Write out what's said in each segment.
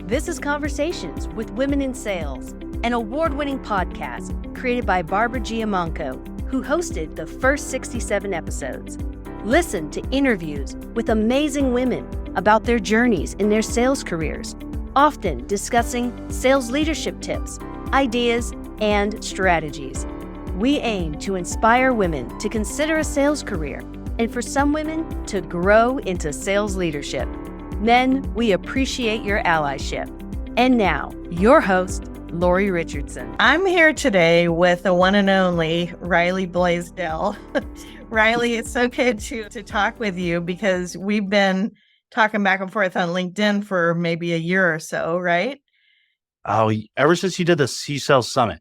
This is Conversations with Women in Sales, an award-winning podcast created by Barbara Giamanco, who hosted the first 67 episodes. Listen to interviews with amazing women about their journeys in their sales careers, often discussing sales leadership tips, ideas, and strategies. We aim to inspire women to consider a sales career and for some women to grow into sales leadership. Men, we appreciate your allyship. And now, your host, Lori Richardson. I'm here today with the one and only Riley Blaisdell. Riley, it's so good to talk with you because we've been talking back and forth on LinkedIn for maybe a year or so, right? Oh, ever since you did the C-Cell Summit.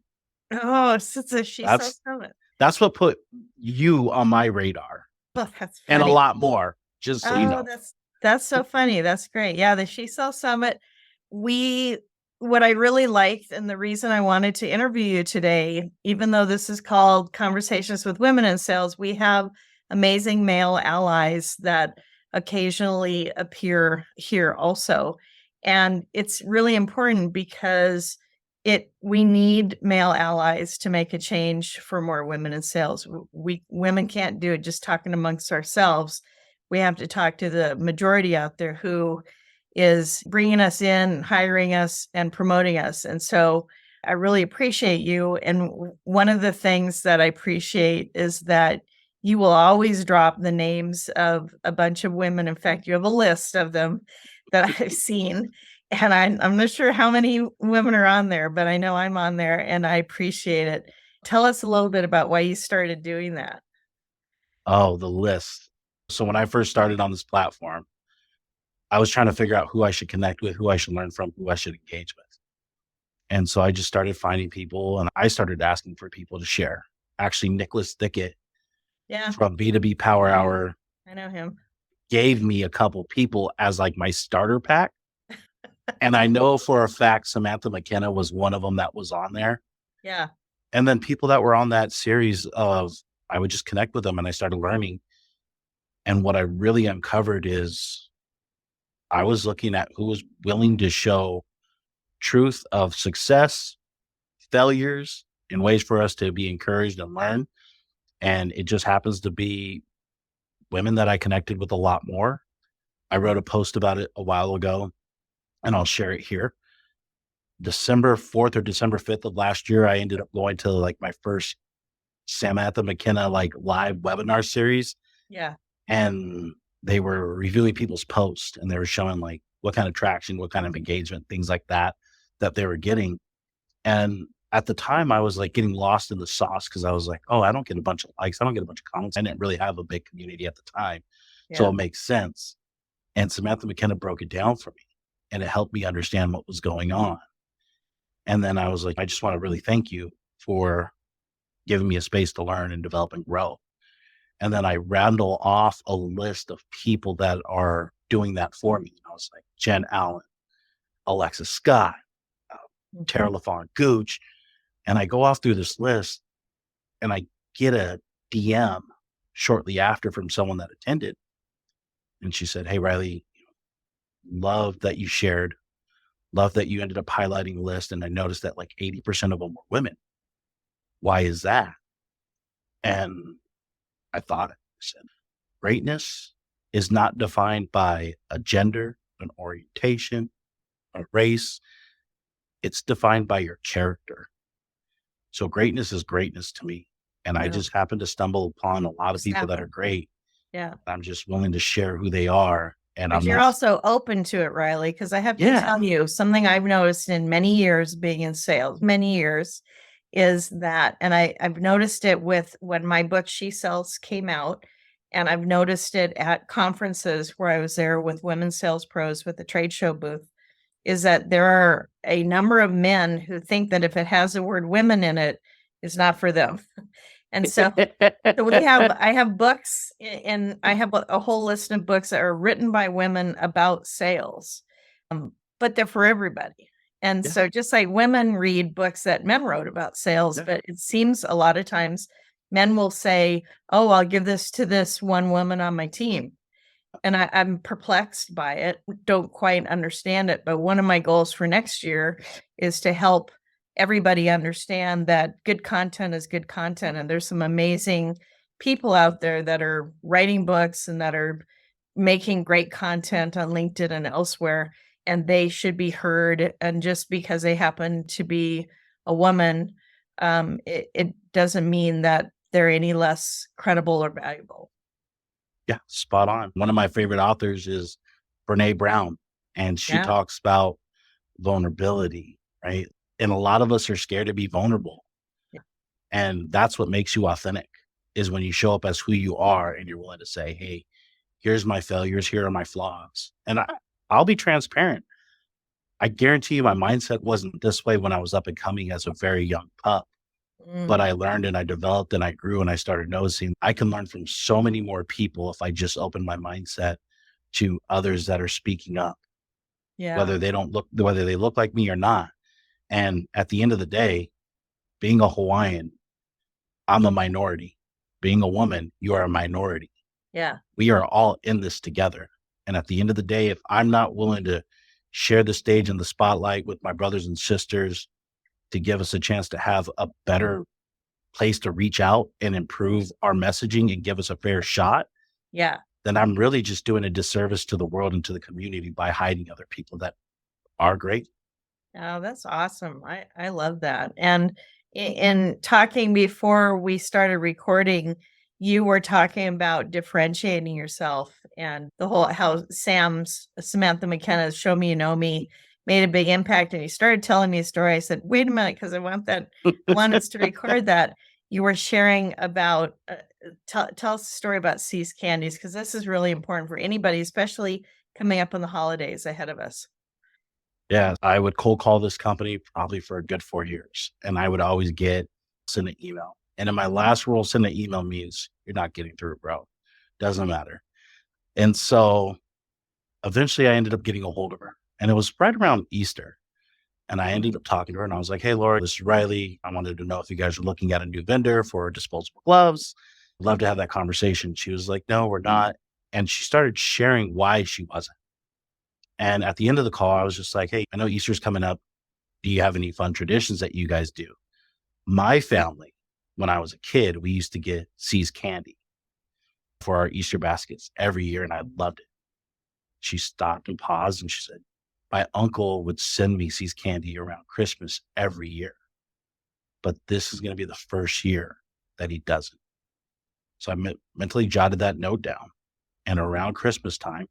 Oh, it's a She-Cell Summit. That's what put you on my radar. Oh, that's funny. And a lot more, just so you know. That's so funny. That's great. Yeah, the She-Cell Summit. What I really liked and the reason I wanted to interview you today, even though this is called Conversations with Women in Sales, we have amazing male allies that occasionally appear here also. And it's really important because we need male allies to make a change for more women in sales. Women can't do it just talking amongst ourselves. We have to talk to the majority out there who is bringing us in, hiring us, and promoting us. And so I really appreciate you. And one of the things that I appreciate is that you will always drop the names of a bunch of women. In fact, you have a list of them that I've seen. And I'm not sure how many women are on there, but I know I'm on there and I appreciate it. Tell us a little bit about why you started doing that. Oh, the list. So when I first started on this platform, I was trying to figure out who I should connect with, who I should learn from, who I should engage with. And so I just started finding people and I started asking for people to share. Actually, Nicholas Thickett from B2B Power Hour. I know him. Gave me a couple people as like my starter pack. And I know for a fact, Samantha McKenna was one of them that was on there. Yeah. And then people that were on that series of, I would just connect with them and I started learning. And what I really uncovered is I was looking at who was willing to show truth of success, failures, and ways for us to be encouraged and learn. And it just happens to be women that I connected with a lot more. I wrote a post about it a while ago, and I'll share it here. December 4th or December 5th of last year, I ended up going to like my first Samantha McKenna like live webinar series. Yeah. And they were reviewing people's posts and they were showing like what kind of traction, what kind of engagement, things like that they were getting. And at the time I was like getting lost in the sauce because I was like, oh, I don't get a bunch of likes. I don't get a bunch of comments. I didn't really have a big community at the time. Yeah. So it makes sense. And Samantha McKenna broke it down for me and it helped me understand what was going on. And then I was like, I just want to really thank you for giving me a space to learn and develop and grow. And then I rattle off a list of people that are doing that for me. I was like, Jen Allen, Alexa Scott, Tara LaFawn Gooch. And I go off through this list and I get a DM shortly after from someone that attended. And she said, hey, Riley, love that you shared, love that you ended up highlighting the list. And I noticed that like 80% of them were women. Why is that? And I thought, I said, greatness is not defined by a gender, an orientation, a race. It's defined by your character. So greatness is greatness to me. And I just happen to stumble upon a lot of people that are great. Yeah. I'm just willing to share who they are. And but you're also open to it, Riley, because I have to tell you something I've noticed in many years being in sales, is that, and I've noticed it with when my book She Sells came out, and I've noticed it at conferences where I was there with women sales pros with the trade show booth, is that there are a number of men who think that if it has the word women in it, it's not for them. And so I have books and I have a whole list of books that are written by women about sales, but they're for everybody. And so just like women read books that men wrote about sales, but it seems a lot of times men will say, oh, I'll give this to this one woman on my team. And I'm perplexed by it, don't quite understand it. But one of my goals for next year is to help everybody understand that good content is good content. And there's some amazing people out there that are writing books and that are making great content on LinkedIn and elsewhere, and they should be heard. And just because they happen to be a woman, it doesn't mean that they're any less credible or valuable. Yeah, spot on. One of my favorite authors is Brene Brown, and she Yeah. talks about vulnerability, right? And a lot of us are scared to be vulnerable. Yeah. And that's what makes you authentic, is when you show up as who you are and you're willing to say, hey, here's my failures, here are my flaws. And I'll be transparent. I guarantee you my mindset wasn't this way when I was up and coming as a very young pup. But I learned and I developed and I grew and I started noticing I can learn from so many more people if I just open my mindset to others that are speaking up, Yeah. whether they look like me or not. And at the end of the day, being a Hawaiian, I'm a minority. Being a woman, you are a minority. Yeah. We are all in this together. And at the end of the day, if I'm not willing to share the stage and the spotlight with my brothers and sisters to give us a chance to have a better place to reach out and improve our messaging and give us a fair shot, Yeah. then I'm really just doing a disservice to the world and to the community by hiding other people that are great. Oh, that's awesome. I love that. And in talking before we started recording, you were talking about differentiating yourself and the whole how Samantha McKenna's Show Me You Know Me made a big impact. And you started telling me a story. I said, wait a minute, because I want us to record that. You were sharing about tell us a story about C's Candies, because this is really important for anybody, especially coming up on the holidays ahead of us. Yeah, I would cold call this company probably for a good 4 years. And I would always send an email. And in my last role, send an email means you're not getting through, bro. Doesn't matter. And so eventually I ended up getting a hold of her. And it was right around Easter. And I ended up talking to her and I was like, hey, Laura, this is Riley. I wanted to know if you guys are looking at a new vendor for disposable gloves. I'd love to have that conversation. She was like, no, we're not. And she started sharing why she wasn't. And at the end of the call, I was just like, hey, I know Easter's coming up. Do you have any fun traditions that you guys do? My family, when I was a kid, we used to get C's candy for our Easter baskets every year, and I loved it. She stopped and paused and she said, my uncle would send me C's candy around Christmas every year, but this is going to be the first year that he doesn't. So I mentally jotted that note down. And around Christmas time,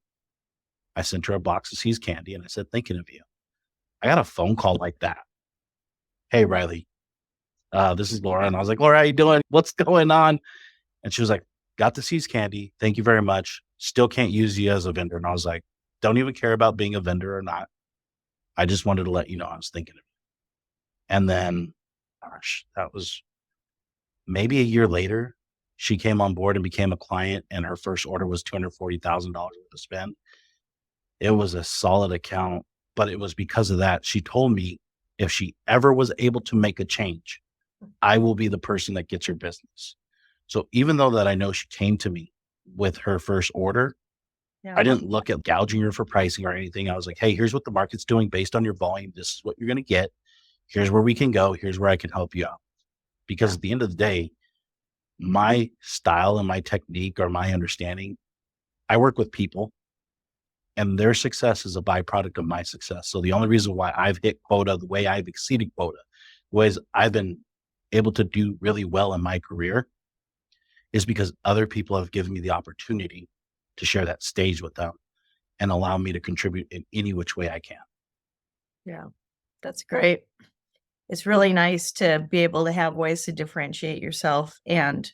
I sent her a box of C's candy and I said, thinking of you. I got a phone call like that. Hey, Riley, this is Laura. And I was like, Laura, how you doing? What's going on? And she was like, got the C's candy. Thank you very much. Still can't use you as a vendor. And I was like, don't even care about being a vendor or not. I just wanted to let you know I was thinking of you. And then, gosh, that was maybe a year later. She came on board and became a client, and her first order was $240,000 worth of spend. It was a solid account, but it was because of that. She told me if she ever was able to make a change, I will be the person that gets her business. So even though that I know she came to me with her first order, I didn't look at gouging her for pricing or anything. I was like, hey, here's what the market's doing based on your volume. This is what you're going to get. Here's where we can go. Here's where I can help you out. Because at the end of the day, my style and my technique or my understanding, I work with people and their success is a byproduct of my success. So the only reason why I've hit quota the way I've exceeded quota, ways I've been able to do really well in my career is because other people have given me the opportunity to share that stage with them and allow me to contribute in any which way I can. Yeah, that's great. It's really nice to be able to have ways to differentiate yourself and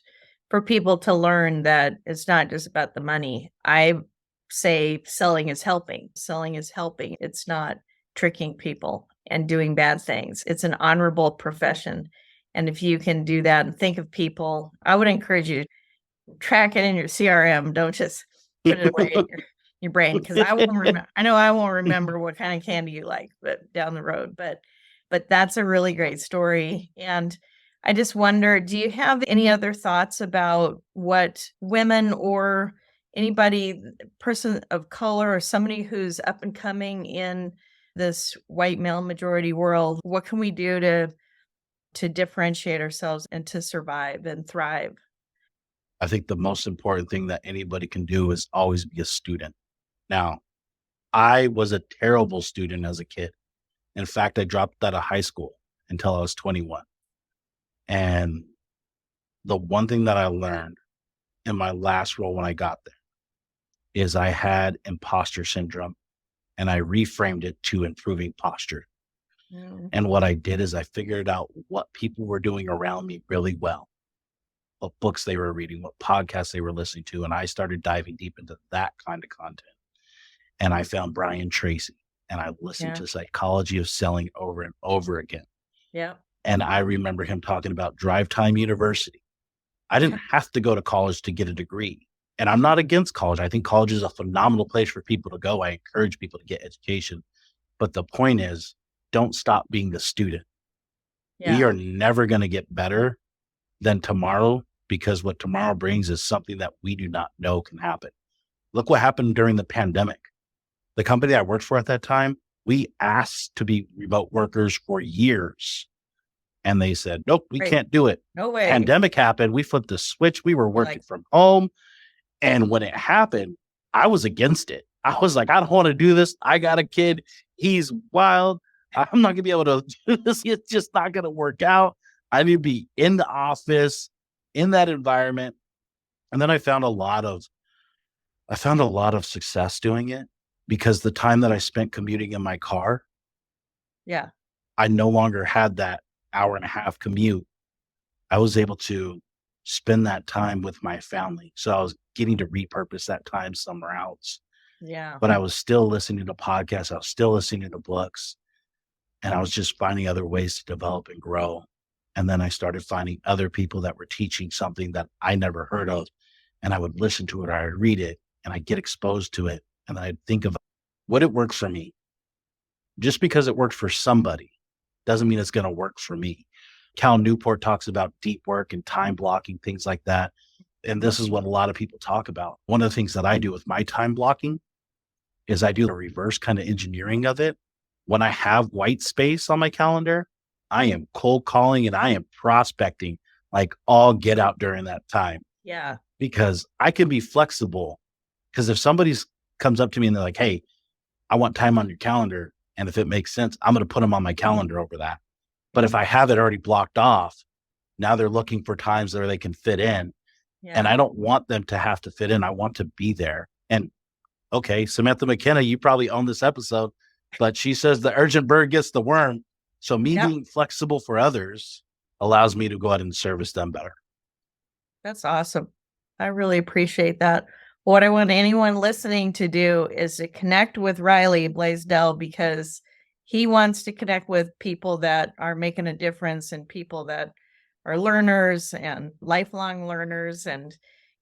for people to learn that it's not just about the money. I say selling is helping. Selling is helping. It's not tricking people and doing bad things. It's an honorable profession. And if you can do that and think of people, I would encourage you to track it in your CRM. Don't just put it away in your brain, because I won't remember. I know I won't remember what kind of candy you like, but down the road. But that's a really great story. And I just wonder, do you have any other thoughts about what women or anybody, person of color or somebody who's up and coming in this white male majority world, what can we do to differentiate ourselves and to survive and thrive? I think the most important thing that anybody can do is always be a student. Now, I was a terrible student as a kid. In fact, I dropped out of high school until I was 21. And the one thing that I learned in my last role when I got there is I had imposter syndrome, and I reframed it to improving posture. Mm, And what I did is I figured out what people were doing around me really well, what books they were reading, what podcasts they were listening to. And I started diving deep into that kind of content. And I found Brian Tracy, and I listened yeah. to Psychology of Selling over and over again. Yeah. And I remember him talking about Drive Time University. I didn't have to go to college to get a degree. And I'm not against college. I think college is a phenomenal place for people to go. I encourage people to get education. But the point is, don't stop being a student. We Yeah. are never going to get better than tomorrow, because what tomorrow brings is something that we do not know can happen. Look what happened during the pandemic. The company I worked for at that time, we asked to be remote workers for years. And they said, nope, we Right. can't do it. No way. Pandemic happened. We flipped the switch. We were working from home. And when it happened, I was against it. I was like, I don't want to do this. I got a kid. He's wild. I'm not going to be able to do this. It's just not going to work out. I need to be in the office, in that environment. And then I found a lot of success doing it, because the time that I spent commuting in my car, Yeah. I no longer had that hour and a half commute. I was able to spend that time with my family. So I was getting to repurpose that time somewhere else. Yeah. But I was still listening to podcasts. I was still listening to books. And I was just finding other ways to develop and grow. And then I started finding other people that were teaching something that I never heard of. And I would listen to it, or I would read it, and I'd get exposed to it. And then I'd think of, would it work for me? Just because it worked for somebody doesn't mean it's going to work for me. Cal Newport talks about deep work and time blocking, things like that. And this is what a lot of people talk about. One of the things that I do with my time blocking is I do a reverse kind of engineering of it. When I have white space on my calendar, I am cold calling and I am prospecting like all get out during that time, Yeah. because I can be flexible. Because if somebody comes up to me and they're like, hey, I want time on your calendar, and if it makes sense, I'm going to put them on my calendar over that. But if I have it already blocked off, now they're looking for times where they can fit in. Yeah. And I don't want them to have to fit in. I want to be there. And okay, Samantha McKenna, you probably own this episode, but she says the urgent bird gets the worm. So me Yep. being flexible for others allows me to go out and service them better. That's awesome. I really appreciate that. What I want anyone listening to do is to connect with Riley Blaisdell, because he wants to connect with people that are making a difference and people that are learners and lifelong learners and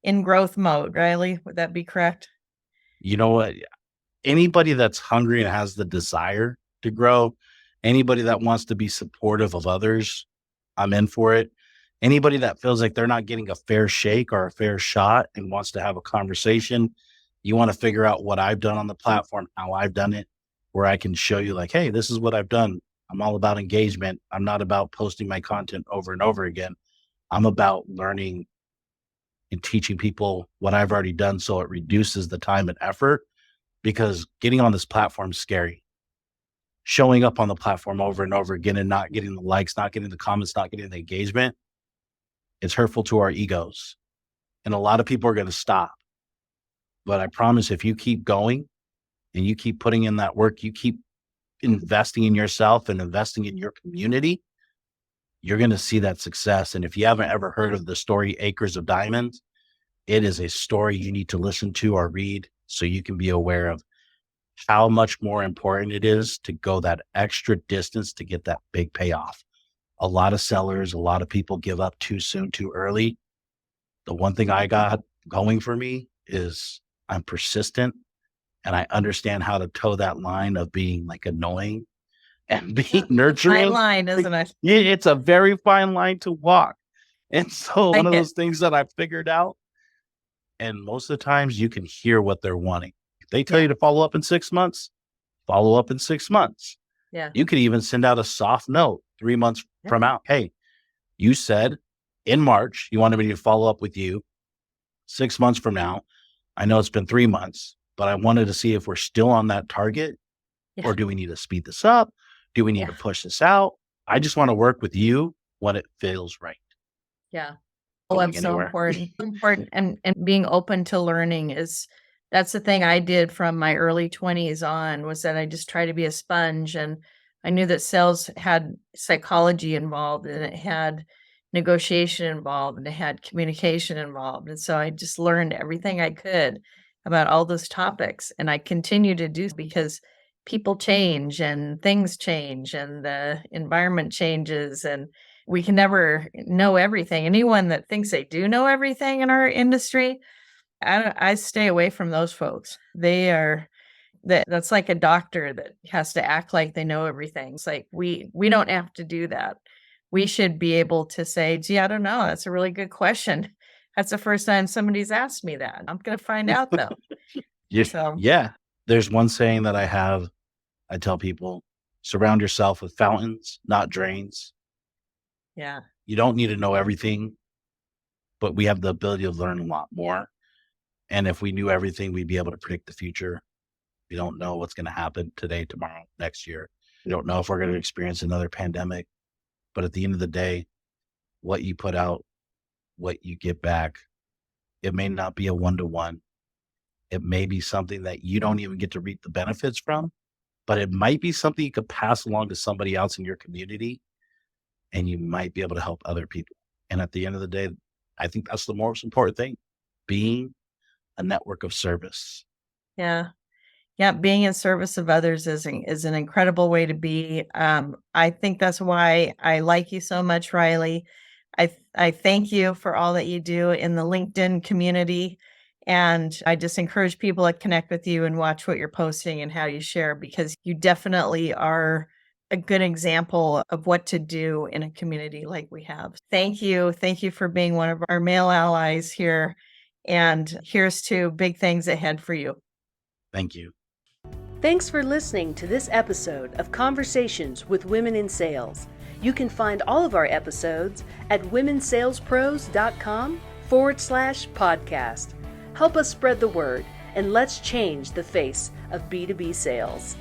in growth mode. Riley, would that be correct? You know what? Anybody that's hungry and has the desire to grow, anybody that wants to be supportive of others, I'm in for it. Anybody that feels like they're not getting a fair shake or a fair shot and wants to have a conversation, you want to figure out what I've done on the platform, how I've done it, where I can show you like, hey, this is what I've done. I'm all about engagement. I'm not about posting my content over and over again. I'm about learning and teaching people what I've already done, so it reduces the time and effort, because getting on this platform is scary. Showing up on the platform over and over again and not getting the likes, not getting the comments, not getting the engagement, it's hurtful to our egos. And a lot of people are going to stop. But I promise, if you keep going and you keep putting in that work, you keep investing in yourself and investing in your community, you're going to see that success. And if you haven't ever heard of the story Acres of Diamonds, it is a story you need to listen to or read so you can be aware of how much more important it is to go that extra distance to get that big payoff. A lot of sellers, a lot of people give up too soon, too early. The one thing I got going for me is I'm persistent, and I understand how to toe that line of being like annoying and being nurturing. Fine line, isn't it? Yeah, it's a very fine line to walk. And so one Like of it. those things that I figured out, And most of the times you can hear what they're wanting. If they tell Yeah. you to follow up in 6 months, follow up in 6 months. Yeah. You could even send out a soft note 3 months from out. Hey, you said in March you wanted me to follow up with you 6 months from now. I know it's been 3 months, but I wanted to see if we're still on that target, or do we need to speed this up? Do we need to push this out? I just want to work with you when it feels right. Yeah. Going That's so anywhere. important. And being open to learning that's the thing I did from my early 20s on, was that I just try to be a sponge. And I knew that sales had psychology involved, and it had negotiation involved, and it had communication involved. And so I just learned everything I could about all those topics. And I continue to do, because people change and things change and the environment changes, and we can never know everything. Anyone that thinks they do know everything in our industry, I stay away from those folks. That's like a doctor that has to act like they know everything. It's like, we don't have to do that. We should be able to say, gee, I don't know. That's a really good question. That's the first time somebody's asked me that. I'm going to find out though. So Yeah. There's one saying that I tell people, surround yourself with fountains, not drains. yeah. You don't need to know everything, but we have the ability to learn a lot more. And if we knew everything, we'd be able to predict the future. We don't know what's going to happen today, tomorrow, next year. We don't know if we're going to experience another pandemic. But at the end of the day, what you put out, what you get back, it may not be a one-to-one. It may be something that you don't even get to reap the benefits from, but it might be something you could pass along to somebody else in your community, and you might be able to help other people. And at the end of the day, I think that's the most important thing, being a network of service. Yeah. Yeah. Being in service of others is an incredible way to be. I think that's why I like you so much, Riley. I thank you for all that you do in the LinkedIn community. And I just encourage people to connect with you and watch what you're posting and how you share, because you definitely are a good example of what to do in a community like we have. Thank you. Thank you for being one of our male allies here. And here's to big things ahead for you. Thank you. Thanks for listening to this episode of Conversations with Women in Sales. You can find all of our episodes at womensalespros.com/podcast. Help us spread the word, and let's change the face of B2B sales.